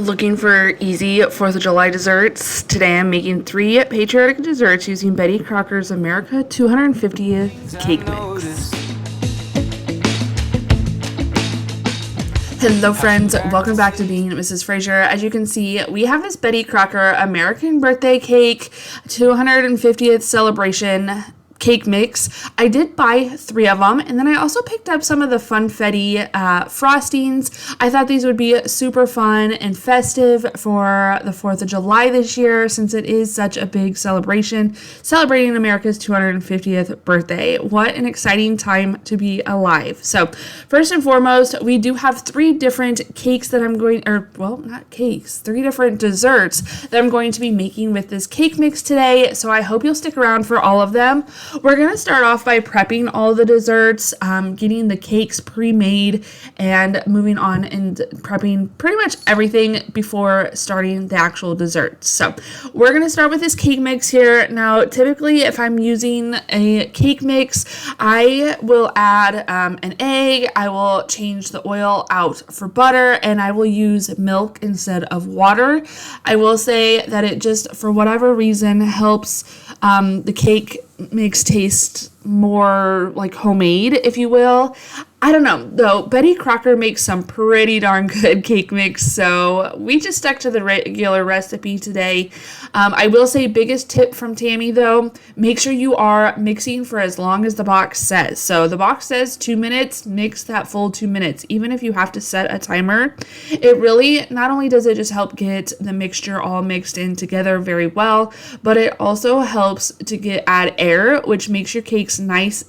Looking for easy 4th of July desserts? Today I'm making 3 patriotic desserts using Betty Crocker's America 250th cake mix. Hello friends, welcome back to Being Mrs. Fraser. As you can see, we have this Betty Crocker American birthday cake 250th celebration cake mix. I did buy 3 of them, and then I also picked up some of the funfetti frostings. I thought these would be super fun and festive for the 4th of July this year, since it is such a big celebration, celebrating America's 250th birthday. What an exciting time to be alive. So first and foremost, we do have 3 different cakes that I'm going, not cakes, 3 different desserts that I'm going to be making with this cake mix today. So I hope you'll stick around for all of them. We're going to start off by prepping all the desserts, getting the cakes pre-made, and moving on and prepping pretty much everything before starting the actual desserts. So we're going to start with this cake mix here. Now, typically, if I'm using a cake mix, I will add an egg, I will change the oil out for butter, and I will use milk instead of water. I will say that it just, for whatever reason, helps the cake makes taste more like homemade, if you will. I don't know, though. Betty Crocker makes some pretty darn good cake mix, so we just stuck to the regular recipe today. I will say, biggest tip from Tammy, though, make sure you are mixing for as long as the box says. So the box says 2 minutes, mix that full 2 minutes, even if you have to set a timer. It really, not only does it just help get the mixture all mixed in together very well, but it also helps to add air, which makes your cakes nice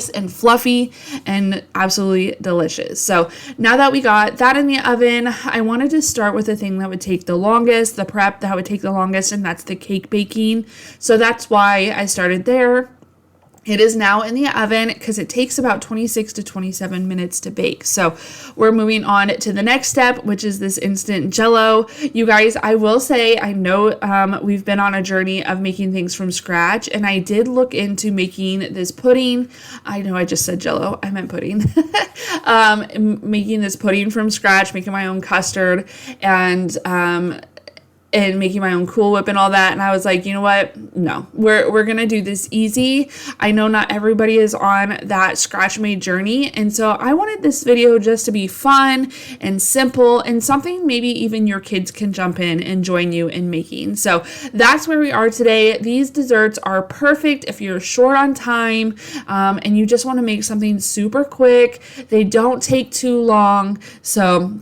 and fluffy and absolutely delicious. So now that we got that in the oven, I wanted to start with the thing that would take the longest, the prep that would take the longest, and that's the cake baking. So that's why I started there. It is now in the oven because it takes about 26 to 27 minutes to bake. So we're moving on to the next step, which is this instant jello. You guys, I will say, I know we've been on a journey of making things from scratch, and I did look into making this pudding. I know I just said jello, I meant pudding. Making this pudding from scratch, making my own custard, and making my own Cool Whip and all that. And I was like, you know what? No, we're going to do this easy. I know not everybody is on that scratch made journey. And so I wanted this video just to be fun and simple and something maybe even your kids can jump in and join you in making. So that's where we are today. These desserts are perfect if you're short on time and you just want to make something super quick. They don't take too long. So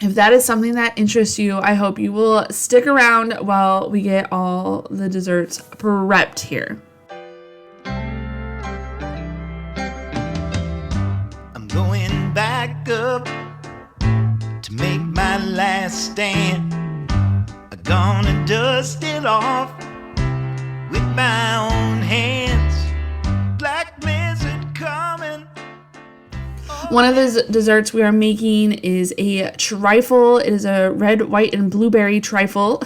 if that is something that interests you, I hope you will stick around while we get all the desserts prepped here. I'm going back up to make my last stand. I'm gonna dust it off with my own hands. Black blizzard coming. One of the desserts we are making is a trifle. It is a red, white, and blueberry trifle.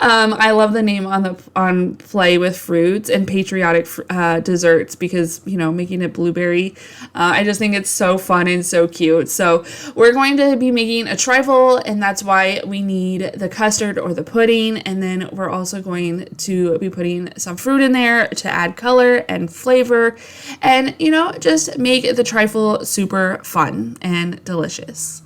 I love the name on play with fruits and patriotic desserts because, you know, making it blueberry, I just think it's so fun and so cute. So we're going to be making a trifle, and that's why we need the custard or the pudding. And then we're also going to be putting some fruit in there to add color and flavor and, you know, just make the trifle super fun and delicious.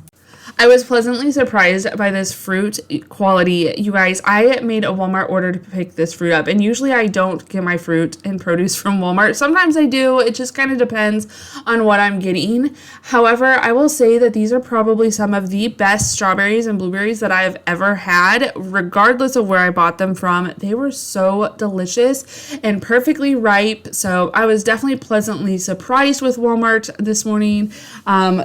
I was pleasantly surprised by this fruit quality. You guys, I made a Walmart order to pick this fruit up, and usually I don't get my fruit and produce from Walmart. Sometimes I do. It just kind of depends on what I'm getting. However, I will say that these are probably some of the best strawberries and blueberries that I have ever had, regardless of where I bought them from. They were so delicious and perfectly ripe. So I was definitely pleasantly surprised with Walmart this morning.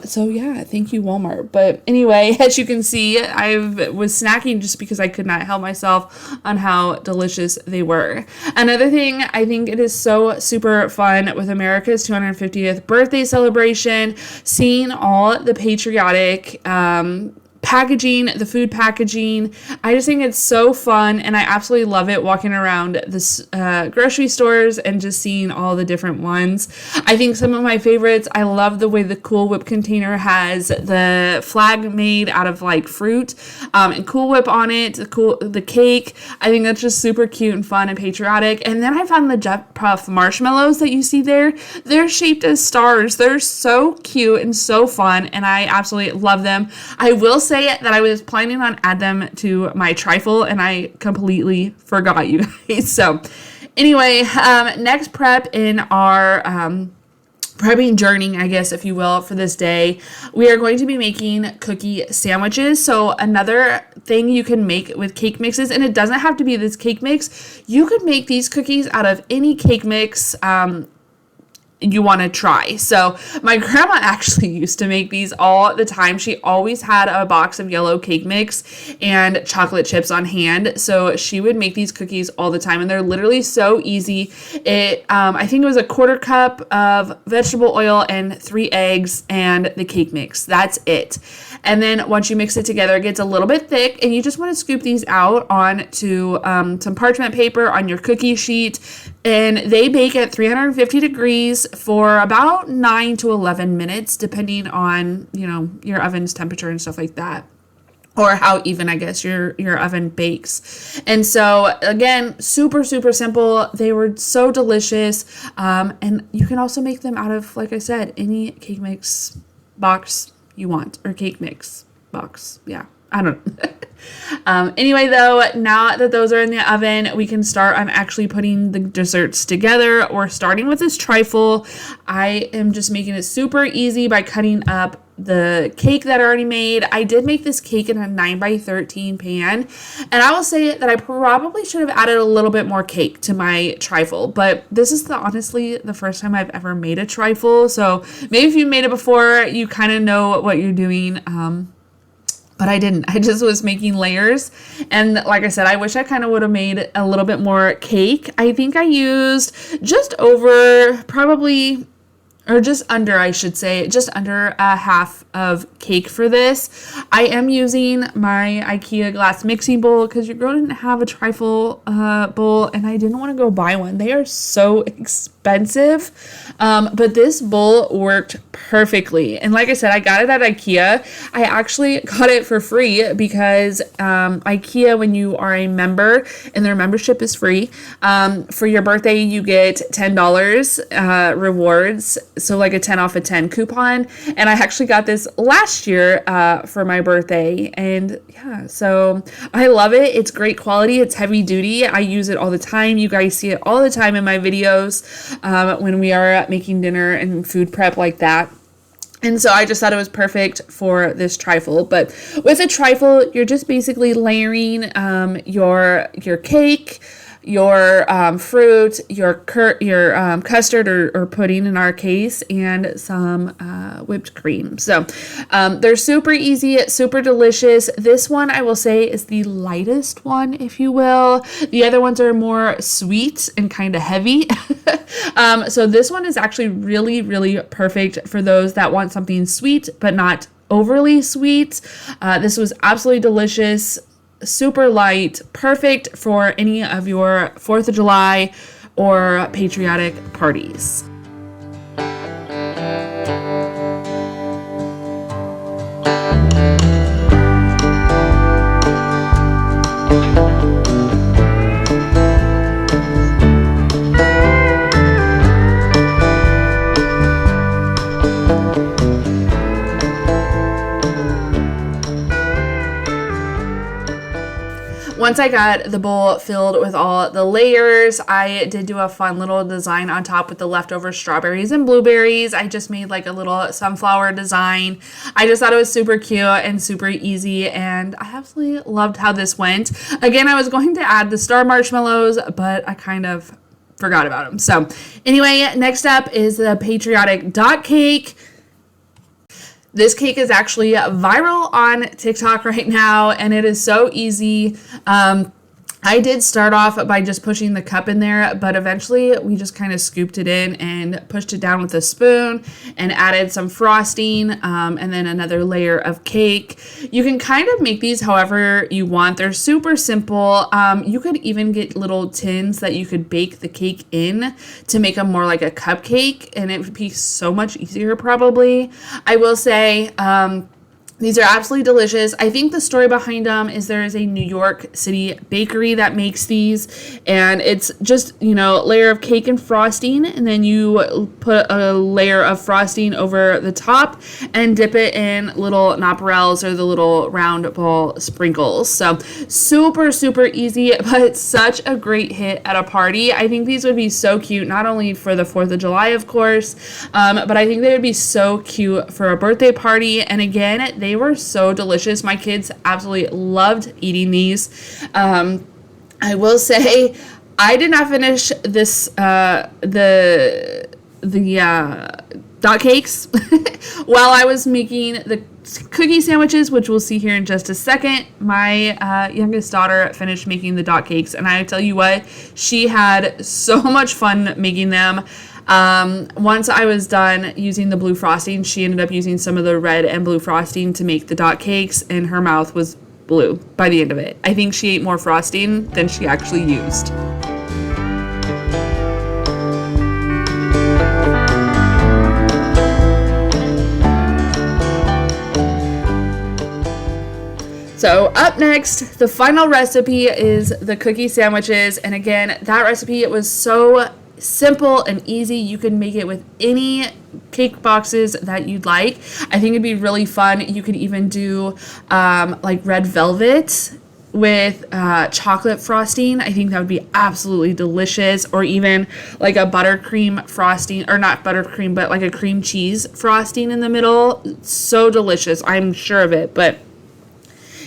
So yeah, thank you, Walmart. But anyway, as you can see, I was snacking just because I could not help myself on how delicious they were. Another thing, I think it is so super fun with America's 250th birthday celebration, seeing all the patriotic packaging, the food packaging. I just think it's so fun, and I absolutely love it walking around this grocery stores and just seeing all the different ones. I think some of my favorites, I love the way the Cool Whip container has the flag made out of like fruit and Cool Whip on it, the cake. I think that's just super cute and fun and patriotic. And then I found the Jet Puff marshmallows that you see there. They're shaped as stars. They're so cute and so fun, and I absolutely love them. I will say that I was planning on add them to my trifle, and I completely forgot, you guys. So anyway, next prep in our prepping journey, I guess, if you will, for this day, we are going to be making cookie sandwiches. So another thing you can make with cake mixes, and it doesn't have to be this cake mix, you could make these cookies out of any cake mix you want to try. So my grandma actually used to make these all the time. She always had a box of yellow cake mix and chocolate chips on hand. So she would make these cookies all the time, and they're literally so easy. I think it was a 1/4 cup of vegetable oil and 3 eggs and the cake mix. That's it. And then once you mix it together, it gets a little bit thick, and you just want to scoop these out onto some parchment paper on your cookie sheet, and they bake at 350 degrees for about 9 to 11 minutes, depending on, your oven's temperature and stuff like that, or how even, I guess, your oven bakes. And so again, super, super simple. They were so delicious. And you can also make them out of, like I said, any cake mix box you want, or cake mix box. Yeah, I don't know. Anyway, though, now that those are in the oven, we can start on actually putting the desserts together, or starting with this trifle. I am just making it super easy by cutting up the cake that I already made. I did make this cake in a 9x13 pan, and I will say that I probably should have added a little bit more cake to my trifle, but this is honestly the first time I've ever made a trifle, so maybe if you made it before, you kind of know what you're doing, but I didn't. I just was making layers, and like I said, I wish I kind of would have made a little bit more cake. I think I used just over just under a half of cake for this. I am using my IKEA glass mixing bowl because your girl didn't have a trifle bowl, and I didn't want to go buy one. They are so expensive, but this bowl worked perfectly. And like I said, I got it at IKEA. I actually got it for free because IKEA, when you are a member and their membership is free, for your birthday you get $10 rewards. So like a 10 off of 10 coupon. And I actually got this last year for my birthday. And yeah, so I love it. It's great quality. It's heavy duty. I use it all the time. You guys see it all the time in my videos when we are making dinner and food prep like that. And so I just thought it was perfect for this trifle. But with a trifle, you're just basically layering your cake, your fruit, your custard or pudding in our case, and some whipped cream. So they're super easy, super delicious. This one, I will say, is the lightest one, if you will. The other ones are more sweet and kind of heavy. So this one is actually really, really perfect for those that want something sweet but not overly sweet. This was absolutely delicious. Super light, perfect for any of your 4th of July or patriotic parties. Once I got the bowl filled with all the layers, I did do a fun little design on top with the leftover strawberries and blueberries. I just made like a little sunflower design. I just thought it was super cute and super easy, and I absolutely loved how this went. Again, I was going to add the star marshmallows, but I kind of forgot about them. So anyway, next up is the Patriotic dot cake. This cake is actually viral on TikTok right now, and it is so easy. I did start off by just pushing the cup in there, but eventually we just kind of scooped it in and pushed it down with a spoon and added some frosting and then another layer of cake. You can kind of make these however you want. They're super simple. You could even get little tins that you could bake the cake in to make them more like a cupcake, and it would be so much easier probably. I will say, these are absolutely delicious. I think the story behind them is there is a New York City bakery that makes these, and it's just, layer of cake and frosting, and then you put a layer of frosting over the top and dip it in little nopperels or the little round ball sprinkles. So super, super easy, but such a great hit at a party. I think these would be so cute, not only for the 4th of July, of course, but I think they would be so cute for a birthday party. And again, they were so delicious. My kids absolutely loved eating these. I will say I did not finish this the dot cakes while I was making the cookie sandwiches, which we'll see here in just a second. My youngest daughter finished making the dot cakes, and I tell you what, she had so much fun making them. Once I was done using the blue frosting, she ended up using some of the red and blue frosting to make the dot cakes, and her mouth was blue by the end of it. I think she ate more frosting than she actually used. So up next, the final recipe is the cookie sandwiches. And again, that recipe, it was so simple and easy. You can make it with any cake boxes that you'd like. I think it'd be really fun. You could even do like red velvet with chocolate frosting. I think that would be absolutely delicious. Or even like a buttercream frosting, or not buttercream, but like a cream cheese frosting in the middle. So delicious. I'm sure of it. But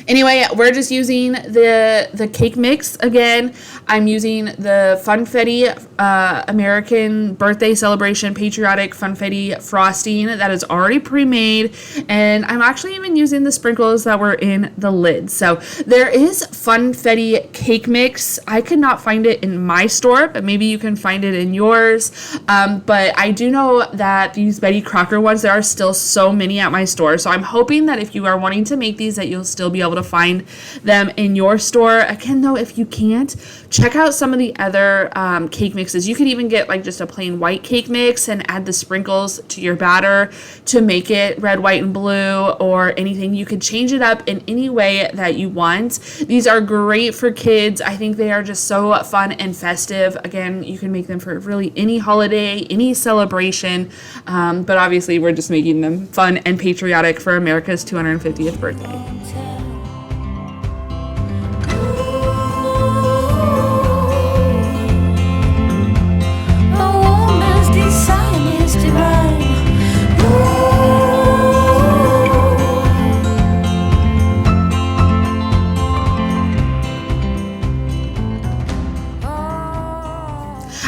anyway, we're just using the cake mix again. I'm using the Funfetti American Birthday Celebration Patriotic Funfetti frosting that is already pre-made, and I'm actually even using the sprinkles that were in the lid. So there is Funfetti cake mix. I could not find it in my store, but maybe you can find it in yours. But I do know that these Betty Crocker ones, there are still so many at my store. So I'm hoping that if you are wanting to make these, that you'll still be able to find them in your store. Again, though, if you can't, check out some of the other cake mixes. You could even get like just a plain white cake mix and add the sprinkles to your batter to make it red, white, and blue, or anything. You could change it up in any way that you want. These are great for kids. I think they are just so fun and festive. Again, you can make them for really any holiday, any celebration, but obviously we're just making them fun and patriotic for America's 250th birthday.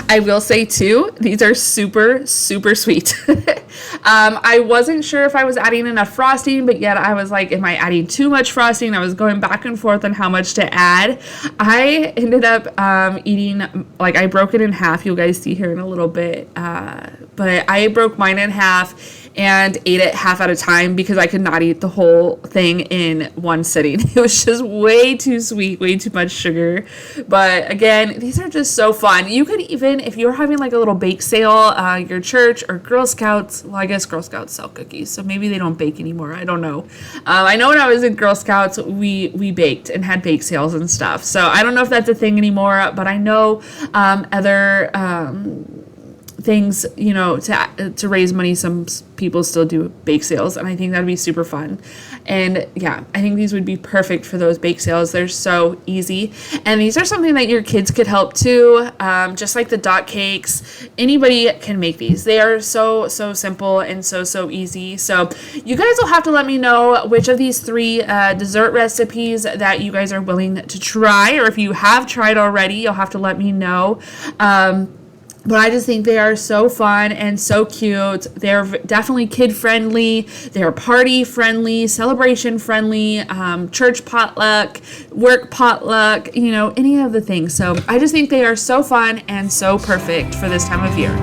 I will say too, these are super, super sweet. I wasn't sure if I was adding enough frosting, but yet I was like, am I adding too much frosting? I was going back and forth on how much to add. I ended up eating, like I broke it in half. You'll guys see here in a little bit. But I broke mine in half and ate it half at a time because I could not eat the whole thing in one sitting. It was just way too sweet, way too much sugar. But again, these are just so fun. You could even, if you're having like a little bake sale, your church or Girl Scouts, well, I guess Girl Scouts sell cookies, so maybe they don't bake anymore. I don't know. I know when I was in Girl Scouts, we baked and had bake sales and stuff. So I don't know if that's a thing anymore, but I know other things, you know, to raise money, some people still do bake sales, and I think that'd be super fun. And yeah, I think these would be perfect for those bake sales. They're so easy, and these are something that your kids could help too, just like the dot cakes. Anybody can make these. They are so simple and so easy. So you guys will have to let me know which of these three dessert recipes that you guys are willing to try, or if you have tried already, you'll have to let me know. But I just think they are so fun and so cute. They're definitely kid friendly. They're party friendly, celebration friendly, church potluck, work potluck, you know, any of the things. So I just think they are so fun and so perfect for this time of year.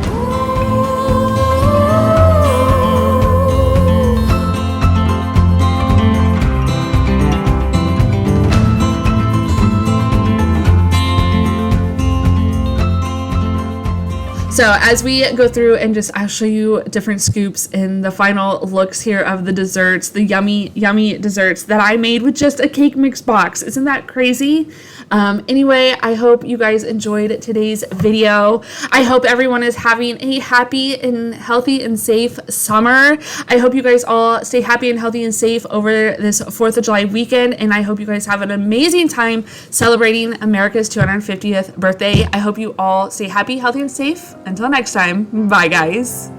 So as we go through and I'll show you different scoops in the final looks here of the desserts, the yummy, yummy desserts that I made with just a cake mix box. Isn't that crazy? Anyway, I hope you guys enjoyed today's video. I hope everyone is having a happy and healthy and safe summer. I hope you guys all stay happy and healthy and safe over this 4th of July weekend. And I hope you guys have an amazing time celebrating America's 250th birthday. I hope you all stay happy, healthy, and safe. Until next time, bye guys.